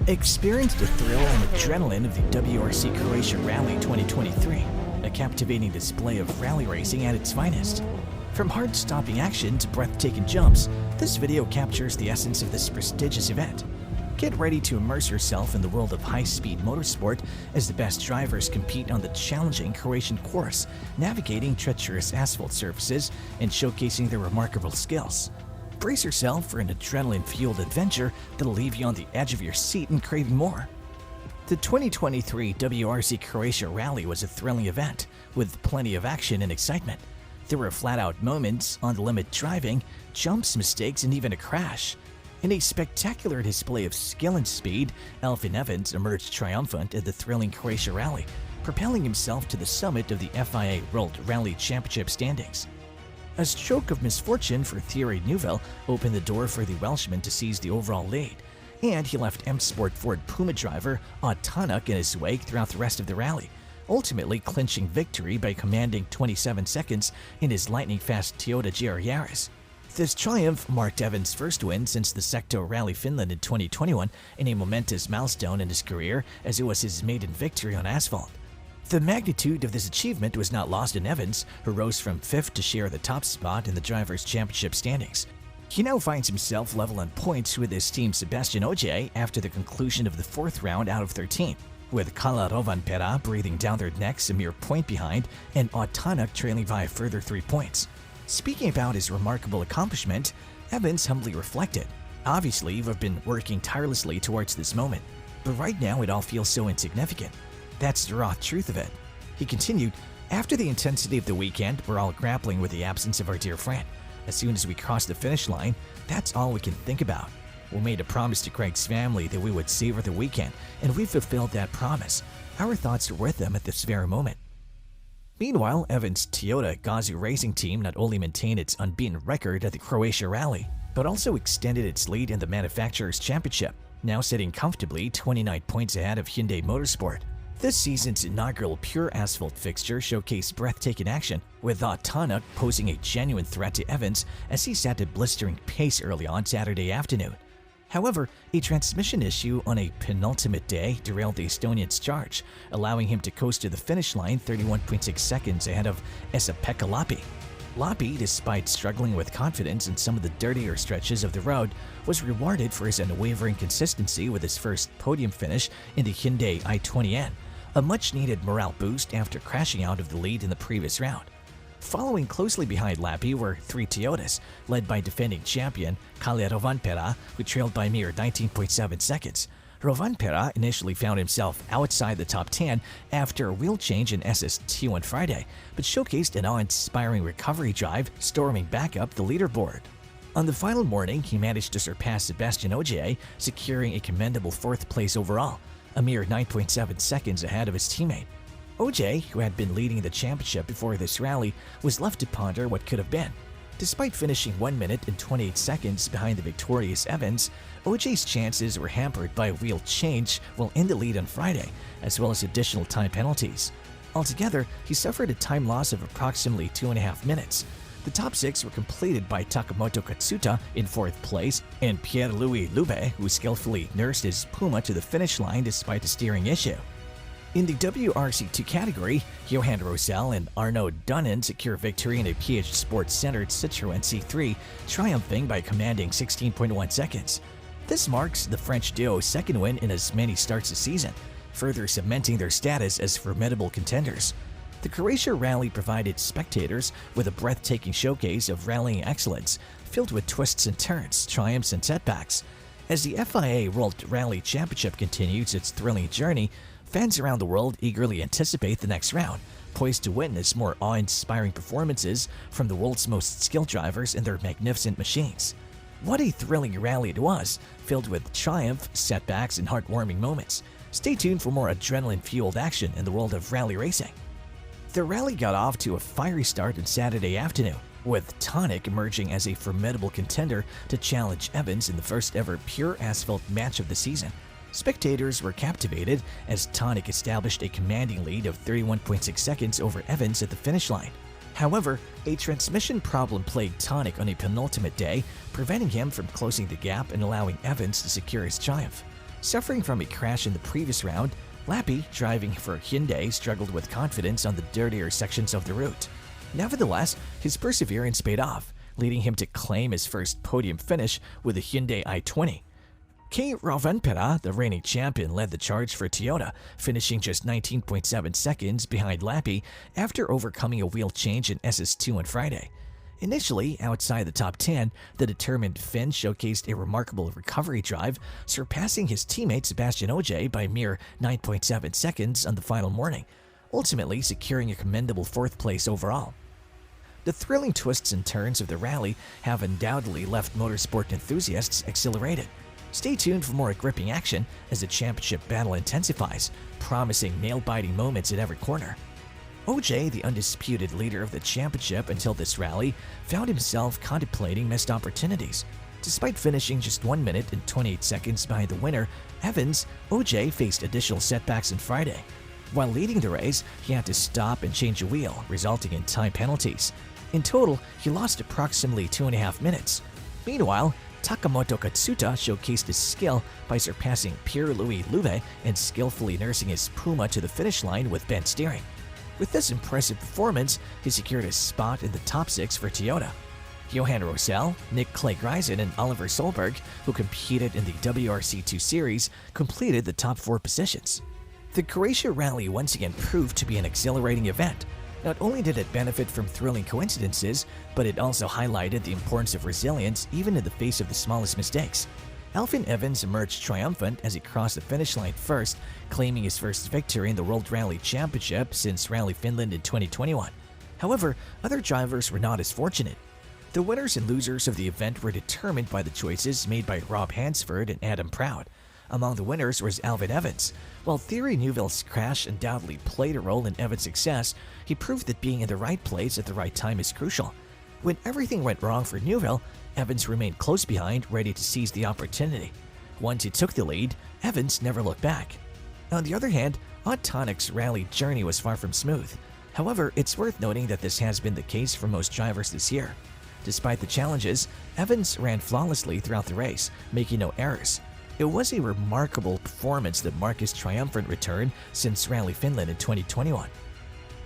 Experience the thrill and adrenaline of the WRC Croatia Rally 2023, a captivating display of rally racing at its finest. From heart-stopping action to breathtaking jumps, this video captures the essence of this prestigious event. Get ready to immerse yourself in the world of high-speed motorsport as the best drivers compete on the challenging Croatian course, navigating treacherous asphalt surfaces and showcasing their remarkable skills. Brace yourself for an adrenaline-fueled adventure that'll leave you on the edge of your seat and craving more. The 2023 WRC Croatia Rally was a thrilling event, with plenty of action and excitement. There were flat-out moments, on-the-limit driving, jumps, mistakes, and even a crash. In a spectacular display of skill and speed, Elfyn Evans emerged triumphant at the thrilling Croatia Rally, propelling himself to the summit of the FIA World Rally Championship standings. A stroke of misfortune for Thierry Neuville opened the door for the Welshman to seize the overall lead, and he left M Sport Ford Puma driver Odd Tanak in his wake throughout the rest of the rally, ultimately clinching victory by commanding 27 seconds in his lightning-fast Toyota GR Yaris. This triumph marked Evans' first win since the Sector Rally Finland in 2021 and a momentous milestone in his career as it was his maiden victory on asphalt. The magnitude of this achievement was not lost on Evans, who rose from 5th to share the top spot in the Drivers' Championship standings. He now finds himself level on points with his team Sebastian Ogier after the conclusion of the 4th round out of 13, with Kalle Rovanperä breathing down their necks a mere point behind and Odd Tanak trailing by a further 3 points. Speaking about his remarkable accomplishment, Evans humbly reflected, "Obviously, we've been working tirelessly towards this moment, but right now it all feels so insignificant. That's the raw truth of it." He continued, "After the intensity of the weekend, we're all grappling with the absence of our dear friend. As soon as we cross the finish line, that's all we can think about. We made a promise to Craig's family that we would savor the weekend, and we fulfilled that promise. Our thoughts are with them at this very moment." Meanwhile, Evans' Toyota Gazoo racing team not only maintained its unbeaten record at the Croatia Rally, but also extended its lead in the Manufacturers' Championship, now sitting comfortably 29 points ahead of Hyundai Motorsport. This season's inaugural pure asphalt fixture showcased breathtaking action, with Odd Tanak posing a genuine threat to Evans as he set a blistering pace early on Saturday afternoon. However, a transmission issue on a penultimate day derailed the Estonian's charge, allowing him to coast to the finish line 31.6 seconds ahead of Esa-Pekka Lappi. Lappi, despite struggling with confidence in some of the dirtier stretches of the road, was rewarded for his unwavering consistency with his first podium finish in the Hyundai i20N, a much-needed morale boost after crashing out of the lead in the previous round. Following closely behind Lappi were 3 Toyotas, led by defending champion Kalle Rovanperä, who trailed by a mere 19.7 seconds. Rovanperä initially found himself outside the top 10 after a wheel change in SST on Friday, but showcased an awe-inspiring recovery drive, storming back up the leaderboard. On the final morning, he managed to surpass Sebastian Ogier, securing a commendable 4th place overall, a mere 9.7 seconds ahead of his teammate. Ogier, who had been leading the championship before this rally, was left to ponder what could have been. Despite finishing 1 minute and 28 seconds behind the victorious Evans, Ogier's chances were hampered by a wheel change while in the lead on Friday, as well as additional time penalties. Altogether, he suffered a time loss of approximately 2.5 minutes. The top 6 were completed by Takamoto Katsuta in 4th place and Pierre-Louis Lube, who skillfully nursed his Puma to the finish line despite a steering issue. In the WRC2 category, Johan Rosell and Arnaud Dunin secure victory in a PH Sports-centered Citroën C3, triumphing by commanding 16.1 seconds. This marks the French duo's 2nd win in as many starts this season, further cementing their status as formidable contenders. The Croatia Rally provided spectators with a breathtaking showcase of rallying excellence, filled with twists and turns, triumphs and setbacks. As the FIA World Rally Championship continues its thrilling journey, fans around the world eagerly anticipate the next round, poised to witness more awe-inspiring performances from the world's most skilled drivers and their magnificent machines. What a thrilling rally it was, filled with triumph, setbacks, and heartwarming moments. Stay tuned for more adrenaline-fueled action in the world of rally racing. The rally got off to a fiery start on Saturday afternoon, with Tanak emerging as a formidable contender to challenge Evans in the first ever pure asphalt match of the season. Spectators were captivated as Tanak established a commanding lead of 31.6 seconds over Evans at the finish line. However, a transmission problem plagued Tanak on a penultimate day, preventing him from closing the gap and allowing Evans to secure his triumph. Suffering from a crash in the previous round, Lappi, driving for Hyundai, struggled with confidence on the dirtier sections of the route. Nevertheless, his perseverance paid off, leading him to claim his first podium finish with the Hyundai i20. K. Rovanperä, the reigning champion, led the charge for Toyota, finishing just 19.7 seconds behind Lappi after overcoming a wheel change in SS2 on Friday. Initially, outside the top 10, the determined Finn showcased a remarkable recovery drive, surpassing his teammate Sebastian Ogier by a mere 9.7 seconds on the final morning, ultimately securing a commendable 4th place overall. The thrilling twists and turns of the rally have undoubtedly left motorsport enthusiasts exhilarated. Stay tuned for more gripping action as the championship battle intensifies, promising nail-biting moments at every corner. Ogier, the undisputed leader of the championship until this rally, found himself contemplating missed opportunities. Despite finishing just 1 minute and 28 seconds behind the winner, Evans, Ogier faced additional setbacks on Friday. While leading the race, he had to stop and change a wheel, resulting in time penalties. In total, he lost approximately 2.5 minutes. Meanwhile, Takamoto Katsuta showcased his skill by surpassing Pierre-Louis Louvet and skillfully nursing his Puma to the finish line with bent steering. With this impressive performance, he secured a spot in the top 6 for Toyota. Johan Rosell, Nick Clay-Grisen, and Oliver Solberg, who competed in the WRC 2 series, completed the top 4 positions. The Croatia Rally once again proved to be an exhilarating event. Not only did it benefit from thrilling coincidences, but it also highlighted the importance of resilience even in the face of the smallest mistakes. Alfyn Evans emerged triumphant as he crossed the finish line first, claiming his first victory in the World Rally Championship since Rally Finland in 2021. However, other drivers were not as fortunate. The winners and losers of the event were determined by the choices made by Rob Hansford and Adam Proud. Among the winners was Alfyn Evans. While Thierry Neuville's crash undoubtedly played a role in Evans' success, he proved that being in the right place at the right time is crucial. When everything went wrong for Neuville, Evans remained close behind, ready to seize the opportunity. Once he took the lead, Evans never looked back. On the other hand, Autonic's rally journey was far from smooth. However, it's worth noting that this has been the case for most drivers this year. Despite the challenges, Evans ran flawlessly throughout the race, making no errors. It was a remarkable performance that marked his triumphant return since Rally Finland in 2021.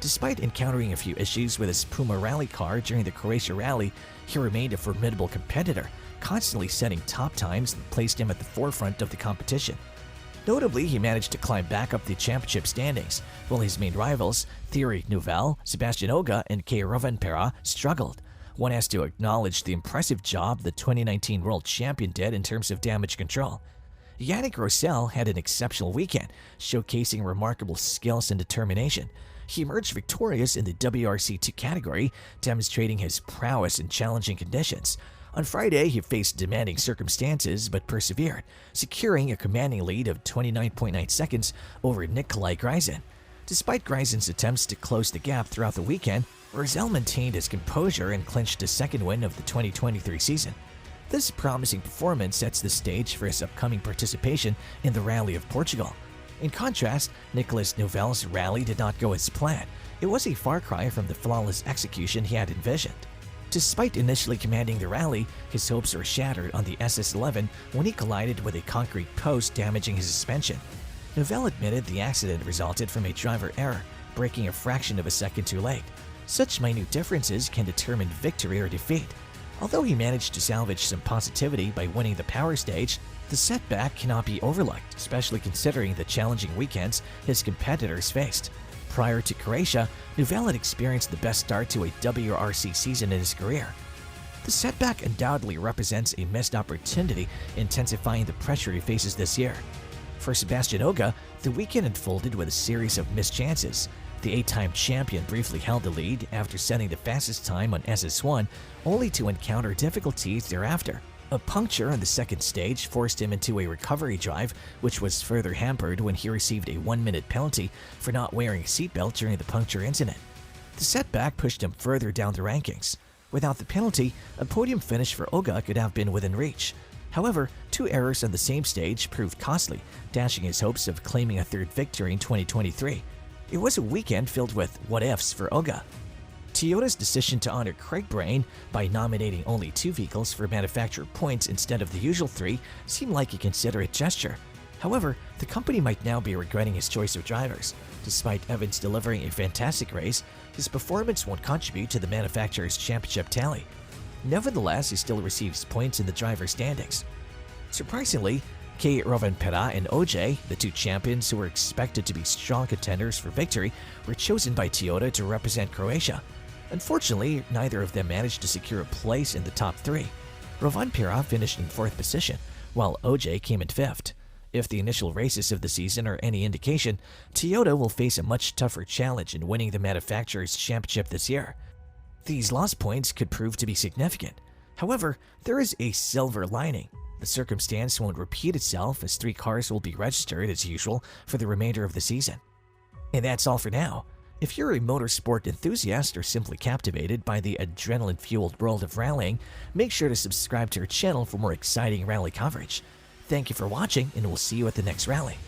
Despite encountering a few issues with his Puma rally car during the Croatia rally, he remained a formidable competitor, constantly setting top times that placed him at the forefront of the competition. Notably, he managed to climb back up the championship standings, while his main rivals, Thierry Neuville, Sebastian Ogier, and K. Rovanperä, struggled. One has to acknowledge the impressive job the 2019 world champion did in terms of damage control. Yannick Rosell had an exceptional weekend, showcasing remarkable skills and determination. He emerged victorious in the WRC 2 category, demonstrating his prowess in challenging conditions. On Friday, he faced demanding circumstances but persevered, securing a commanding lead of 29.9 seconds over Nick Clay-Grisen. Despite Grisen's attempts to close the gap throughout the weekend, Rosell maintained his composure and clinched his second win of the 2023 season. This promising performance sets the stage for his upcoming participation in the Rally of Portugal. In contrast, Nicolas Neuville's rally did not go as planned. It was a far cry from the flawless execution he had envisioned. Despite initially commanding the rally, his hopes were shattered on the SS11 when he collided with a concrete post, damaging his suspension. Neuville admitted the accident resulted from a driver error, braking a fraction of a second too late. Such minute differences can determine victory or defeat. Although he managed to salvage some positivity by winning the power stage, the setback cannot be overlooked, especially considering the challenging weekends his competitors faced. Prior to Croatia, Neuville had experienced the best start to a WRC season in his career. The setback undoubtedly represents a missed opportunity, intensifying the pressure he faces this year. For Sebastian Ogier, the weekend unfolded with a series of missed chances. The 8-time champion briefly held the lead after setting the fastest time on SS1, only to encounter difficulties thereafter. A puncture on the second stage forced him into a recovery drive, which was further hampered when he received a 1-minute penalty for not wearing a seatbelt during the puncture incident. The setback pushed him further down the rankings. Without the penalty, a podium finish for Ogier could have been within reach. However, 2 errors on the same stage proved costly, dashing his hopes of claiming a third victory in 2023. It was a weekend filled with what-ifs for Ogier. Toyota's decision to honor Craig Brain by nominating only 2 vehicles for manufacturer points instead of the usual 3 seemed like a considerate gesture. However, the company might now be regretting his choice of drivers. Despite Evans delivering a fantastic race, his performance won't contribute to the manufacturer's championship tally. Nevertheless, he still receives points in the driver standings. Surprisingly, K. Rovanperä and OJ, the two champions who were expected to be strong contenders for victory, were chosen by Toyota to represent Croatia. Unfortunately, neither of them managed to secure a place in the top three. Rovanperä finished in 4th position, while OJ came in 5th. If the initial races of the season are any indication, Toyota will face a much tougher challenge in winning the manufacturer's championship this year. These lost points could prove to be significant. However, there is a silver lining. The circumstance won't repeat itself as 3 cars will be registered as usual for the remainder of the season. And that's all for now. If you're a motorsport enthusiast or simply captivated by the adrenaline-fueled world of rallying, make sure to subscribe to our channel for more exciting rally coverage. Thank you for watching, and we'll see you at the next rally.